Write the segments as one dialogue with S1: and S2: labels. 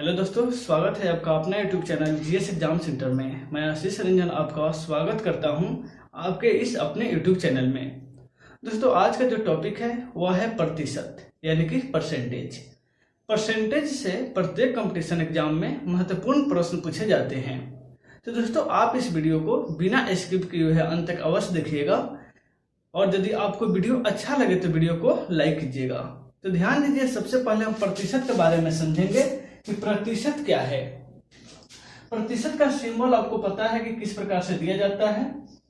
S1: Hello दोस्तों, स्वागत है आपका अपना YouTube channel GS exam centre में। मैं आशीष रंजन आपका स्वागत करता हूं आपके इस अपने यूट्यूब चैनल में। दोस्तों, आज का जो टॉपिक है वह है प्रतिशत यानी कि परसेंटेज। परसेंटेज से प्रत्येक कंपटीशन एग्जाम में महत्वपूर्ण प्रश्न पूछे जाते हैं। तो दोस्तों, आप इस वीडियो को बिना स्किप किए हुए अंत तक अवश्य देखिएगा और यदि आपको वीडियो अच्छा लगे तो वीडियो को लाइक कीजिएगा। तो ध्यान दीजिए, सबसे पहले हम प्रतिशत के बारे में समझेंगे कि प्रतिशत क्या है। प्रतिशत का सिंबल आपको पता है कि किस प्रकार से दिया जाता है।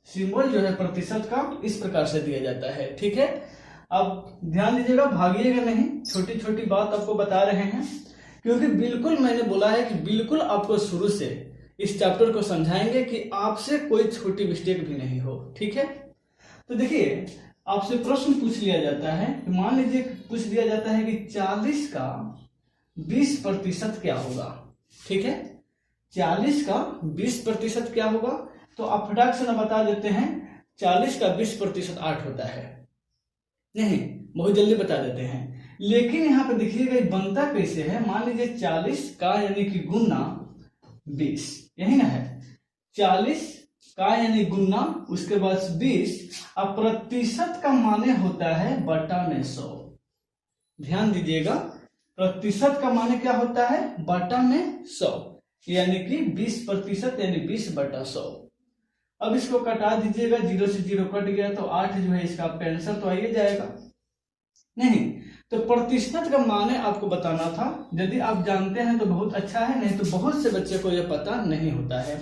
S1: सिंबल जो है प्रतिशत का इस प्रकार से दिया जाता है, ठीक है। अब ध्यान दीजिएगा, भागिएगा नहीं, छोटी छोटी बात आपको बता रहे हैं क्योंकि बिल्कुल मैंने बोला है कि बिल्कुल आपको शुरू से इस चैप्टर को समझाएंगे कि आपसे कोई छोटी मिस्टेक भी नहीं हो, ठीक है। तो देखिए, आपसे प्रश्न पूछ लिया जाता है, मान लीजिए पूछ दिया जाता है कि 40 का 20% क्या होगा, ठीक है। 40 का 20% क्या होगा, तो आप फटाक से ना बता देते हैं 40 का 20% 8 होता है। नहीं, बहुत जल्दी बता देते हैं, लेकिन यहाँ पे देखिएगा बनता कैसे है। मान लीजिए 40 का यानी कि गुना 20, यही ना है। 40 का यानी गुना, उसके बाद 20। अब प्रतिशत का माने होता है बटा में 100। ध्यान दीजिएगा, प्रतिशत का माने क्या होता है, बटा में 100, यानी कि 20% यानी 20/100। अब इसको कटा दीजिएगा, 0 से 0 कट गया तो 8 जो है इसका आपका आंसर तो आइए जाएगा। नहीं तो प्रतिशत का माने आपको बताना था। यदि आप जानते हैं तो बहुत अच्छा है, नहीं तो बहुत से बच्चे को यह पता नहीं होता है।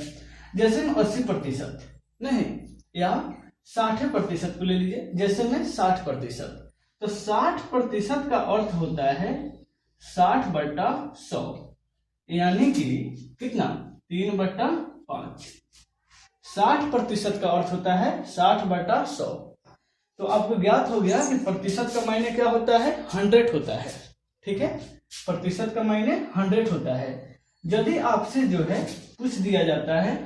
S1: जैसे में 80% नहीं, या 60% को ले लीजिए। जैसे में 60%, तो 60% का अर्थ होता है 60/100, यानी कि कितना, 3/5। 60% का अर्थ होता है 60/100। तो आपको ज्ञात हो गया कि प्रतिशत का मायने क्या होता है, 100 होता है, ठीक है। प्रतिशत का मायने 100 होता है। यदि आपसे जो है पूछ दिया जाता है,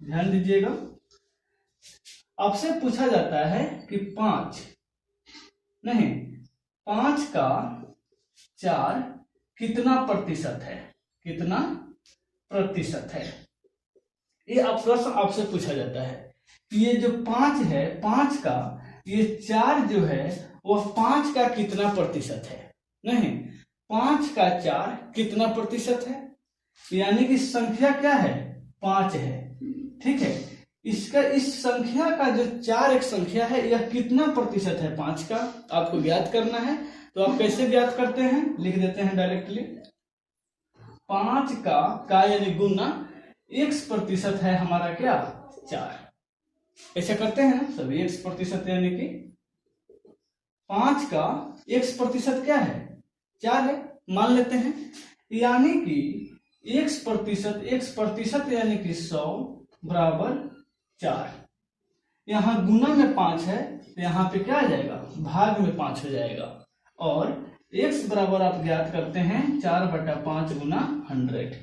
S1: ध्यान दीजिएगा, आपसे पूछा जाता है कि 5 का 4 कितना प्रतिशत है, कितना प्रतिशत है, ये आप प्रश्न आपसे पूछा जाता है कि ये जो 5 है, 5 का ये 4 जो है वह 5 का कितना प्रतिशत है। नहीं, 5 का 4 कितना प्रतिशत है, यानी कि संख्या क्या है, 5 है, ठीक है। इसका इस संख्या का जो 4 एक संख्या है, यह कितना प्रतिशत है 5 का, आपको ज्ञात करना है। तो आप कैसे ज्ञात करते हैं, लिख देते हैं डायरेक्टली। 5 का यानी गुना x% है हमारा क्या, 4। ऐसे करते हैं ना सभी, x% यानी कि 5 का x% क्या है, 4 है, मान लेते हैं। यानी कि x% यानी कि 100 बराबर 4। यहाँ गुना में 5 है तो यहाँ पे क्या आ जाएगा, भाग में 5 हो जाएगा। और x बराबर आप ज्ञात करते हैं 4/5 गुना 100।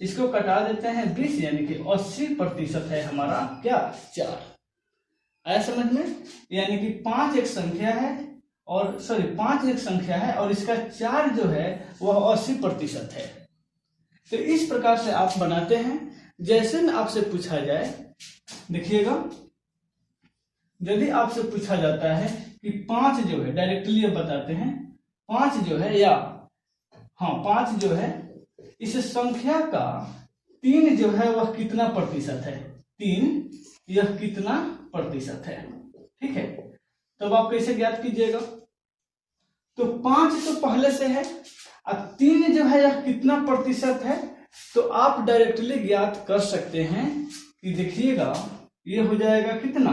S1: इसको कटा देते हैं 20, यानी कि 80% है हमारा क्या, 4। आया समझ में। यानी कि 5 एक संख्या है, और 5 एक संख्या है और इसका 4 जो है वह 80% है। तो इस प्रकार से आप बनाते हैं। जैसे में आपसे पूछा जाए, देखिएगा, यदि आपसे पूछा जाता है कि 5 जो है, डायरेक्टली अब बताते हैं, 5 जो है, या हाँ 5 जो है, इस संख्या का 3 जो है वह कितना प्रतिशत है, 3 यह कितना प्रतिशत है, ठीक है। तब आप कैसे ज्ञात कीजिएगा, तो 5 तो पहले से है, अब 3 जो है यह कितना प्रतिशत है, तो आप डायरेक्टली ज्ञात कर सकते हैं कि देखिएगा ये हो जाएगा कितना,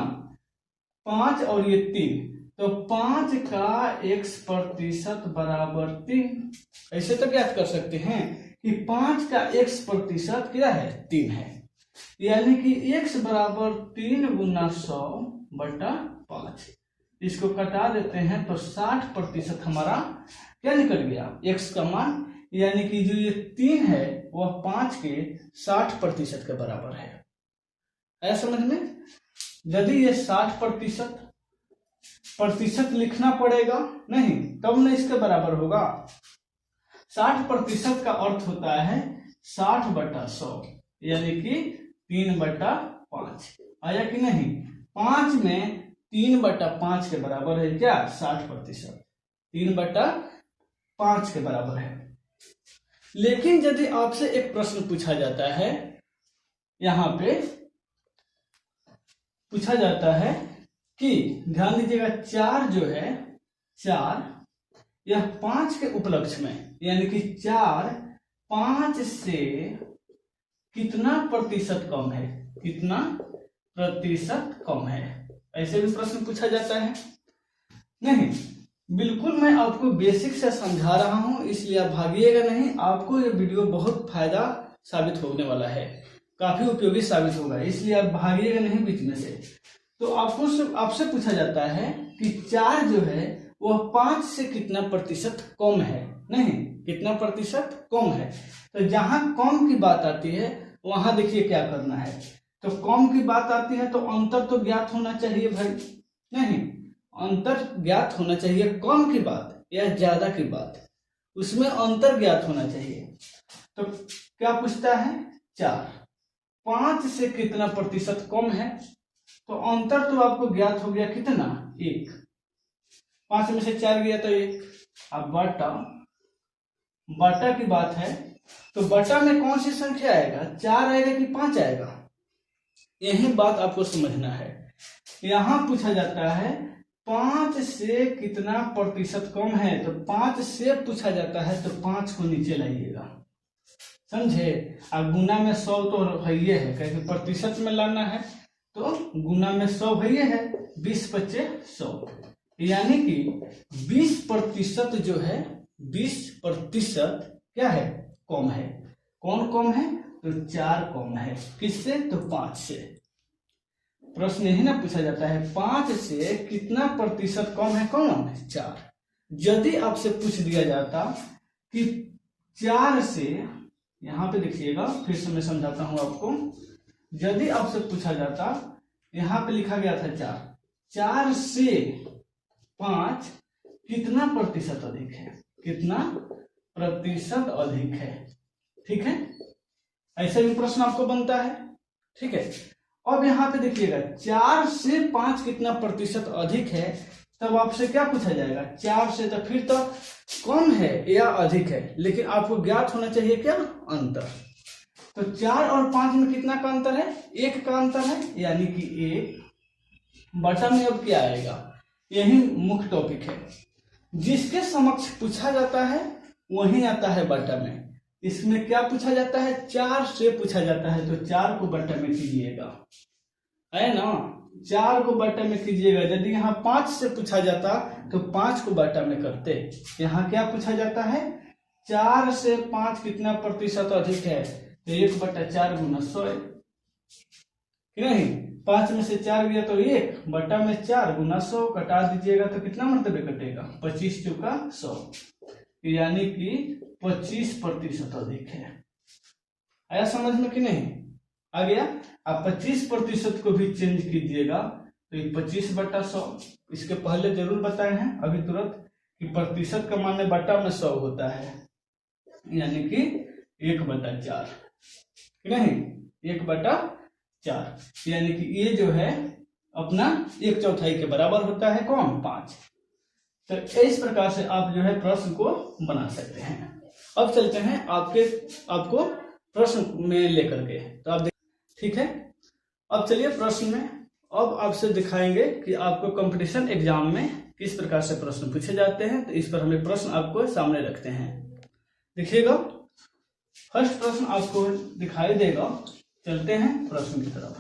S1: 5 और ये 3, तो 5 का x% बराबर 3। ऐसे तो ज्ञात कर सकते हैं कि 5 का x% क्या है, 3 है, यानी कि x बराबर 3 गुना 100/5। इसको कटा देते हैं तो 60% हमारा क्या निकल गया, x का मान, यानी कि जो ये 3 है वह 5 के 60% के बराबर है। ऐसा समझ में। यदि ये 60% लिखना पड़ेगा, नहीं तब न इसके बराबर होगा। 60% का अर्थ होता है 60/100, यानी कि 3/5। आया कि नहीं? 5 में 3/5 के बराबर है क्या? 60%। 3/5 के बराबर है। लेकिन यदि आपसे एक प्रश्न पूछा जाता है, यहां पे पूछा जाता है कि ध्यान दीजिएगा, 4 जो है, 4 यह 5 के उपलक्ष्य में, यानी कि 4 5 से कितना प्रतिशत कम है? कितना प्रतिशत कम है? ऐसे भी प्रश्न पूछा जाता है। नहीं, बिल्कुल मैं आपको बेसिक से समझा रहा हूं, इसलिए आप भागिएगा नहीं। आपको ये वीडियो बहुत फायदा साबित होने वाला है, काफी उपयोगी साबित होगा, इसलिए आप भागिएगा नहीं बीच में से। तो आपसे पूछा जाता है कि 4 जो है वह 5 से कितना प्रतिशत कम है? नहीं, कितना प्रतिशत कम है। तो जहां कम की बात आती है वहां देखिए क्या करना है। तो कम की बात आती है तो अंतर तो ज्ञात होना चाहिए भाई। नहीं, अंतर ज्ञात होना चाहिए। कम की बात या ज्यादा की बात, उसमें अंतर ज्ञात होना चाहिए। तो क्या पूछता है? 4 5 से कितना प्रतिशत कम है? तो अंतर तो आपको ज्ञात हो गया, कितना? 1। 5 में से 4 गया तो 1। अब बटा की बात है, तो बटा में कौन सी संख्या आएगा? 4 आएगा कि 5 आएगा? यही बात आपको समझना है। यहां पूछा जाता है 5 से कितना प्रतिशत कम है, तो 5 से पूछा जाता है, तो 5 को नीचे लाइएगा, समझे? अब गुना में 100 तो है ही है, क्योंकि प्रतिशत में लाना है, तो गुना में 100 है ही है। 20/5 100, यानी कि 20% जो है, 20% क्या है? कम है। कौन कम है? तो 4 कम है। किससे? तो 5 से। प्रश्न यही ना पूछा जाता है, 5 से कितना प्रतिशत कम है? कौन? 4। यदि आपसे पूछ दिया जाता कि 4 से, यहां पे देखिएगा, फिर से मैं समझाता हूं आपको। यदि आपसे पूछा जाता, यहां पे लिखा गया था 4, 4 से 5 कितना प्रतिशत अधिक है? कितना प्रतिशत अधिक है? ठीक है, ऐसा भी प्रश्न आपको बनता है। ठीक है, अब यहां पे देखिएगा, 4 से 5 कितना प्रतिशत अधिक है, तब आपसे क्या पूछा जाएगा? 4 से, तो फिर तो कम है या अधिक है, लेकिन आपको ज्ञात होना चाहिए क्या? अंतर। तो 4 और 5 में कितना का अंतर है? 1 का अंतर है, यानी कि 1 बटा में अब क्या आएगा? यही मुख्य टॉपिक है। जिसके समक्ष पूछा जाता है वही आता है बटा में। इसमें क्या पूछा जाता है? 4 से पूछा जाता है, तो 4 को बटा में कीजिएगा, है ना? 4 को बटा में कीजिएगा। यदि यहाँ 5 से पूछा जाता तो 5 को बटा में करते। यहाँ क्या पूछा जाता है? 4 से 5 कितना प्रतिशत अधिक है? तो 1/4 गुना 100 है कि नहीं? 5 में से 4 गया तो 1 बटा में 4 गुना 100, कटा दीजिएगा तो कितना मरतबे कटेगा? 25 चौका 100, यानी कि 25% अधिक है। आया समझ में कि नहीं? आ गया? आप 25% को भी चेंज कीजिएगा तो ये 25/100। इसके पहले जरूर बताए हैं अभी तुरंत कि प्रतिशत का मान बटा में 100 होता है, यानी कि 1/4 नहीं, 1/4, यानी कि ये जो है अपना 1/4 के बराबर होता है। कौन? 5। तो इस प्रकार से आप जो है प्रश्न को बना सकते हैं। अब चलते हैं आपको प्रश्न में लेकर के, तो आप ठीक है। अब चलिए प्रश्न में, अब आपसे दिखाएंगे कि आपको कंपटीशन एग्जाम में किस प्रकार से प्रश्न पूछे जाते हैं। तो इस पर हमें प्रश्न आपको सामने रखते हैं। देखिएगा, फर्स्ट प्रश्न आपको दिखाई देगा। चलते हैं प्रश्न की तरफ।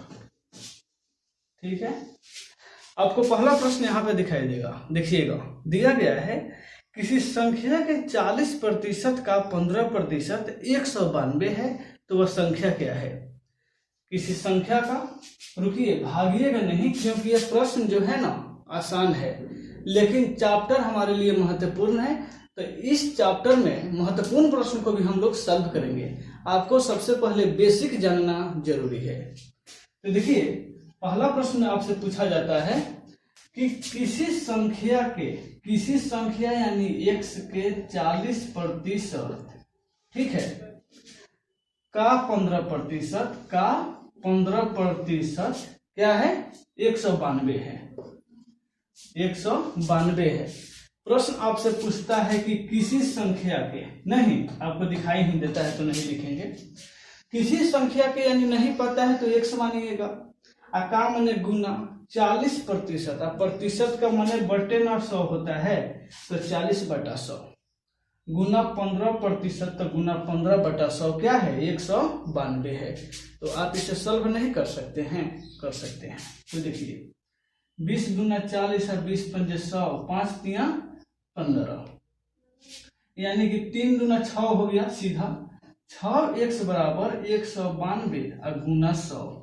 S1: ठीक है, आपको पहला प्रश्न यहाँ पे दिखाई देगा। देखिएगा, दिया गया है किसी संख्या के 40% का 15% 192 है, तो वह संख्या क्या है? किसी संख्या का, रुकिए भागिएगा नहीं, क्योंकि यह प्रश्न जो है ना आसान है, लेकिन चैप्टर हमारे लिए महत्वपूर्ण है। तो इस चैप्टर में महत्वपूर्ण प्रश्न को भी हम लोग सॉल्व करेंगे। आपको सबसे पहले बेसिक जानना जरूरी है। तो देखिए, पहला प्रश्न आपसे पूछा जाता है कि किसी संख्या यानी x के 40%, ठीक है, का 15% क्या है, 192 है, 192 है। प्रश्न आपसे पूछता है कि किसी संख्या के, नहीं आपको दिखाई नहीं देता है तो नहीं लिखेंगे, किसी संख्या के यानी नहीं पता है तो 100 मानिएगा। का माने गुना 40%, अब प्रतिशत का माने बटे ना 100 होता है, तो 40/100 गुना 15%, तो गुना 15/100 क्या है, 192 है। तो आप इसे सॉल्व नहीं कर सकते हैं, कर सकते हैं। तो देखिए 20 गुना 40 है, 20 पंजे 100, 5 तिया 15, यानी कि 3 गुना 6 हो गया सीधा, 6x बराबर 192 गुना 100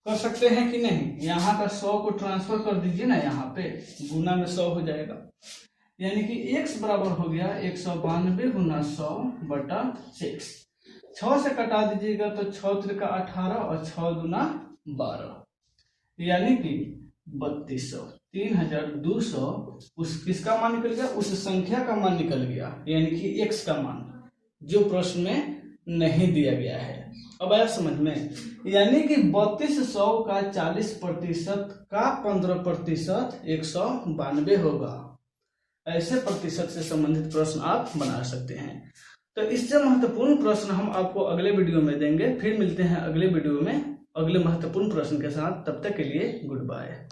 S1: कर सकते हैं कि नहीं। यहाँ का 100 को ट्रांसफर कर दीजिए ना, यहाँ पे गुना में 100 हो जाएगा, यानी कि x बराबर हो गया 192 गुना 100/6। 6 से कटा दीजिएगा तो 6 त्रिका 18 और 6 दूना 12, यानी कि 3200, 3200 उस किसका मान निकल गया, उस संख्या का मान निकल गया, यानी कि x का मान, जो प्रश्न में नहीं दिया गया है। अब आया समझ में, यानी कि 3200 का 40% का 15% 192 होगा। ऐसे प्रतिशत से संबंधित प्रश्न आप बना सकते हैं। तो इससे महत्वपूर्ण प्रश्न हम आपको अगले वीडियो में देंगे। फिर मिलते हैं अगले वीडियो में अगले महत्वपूर्ण प्रश्न के साथ। तब तक के लिए गुड बाय।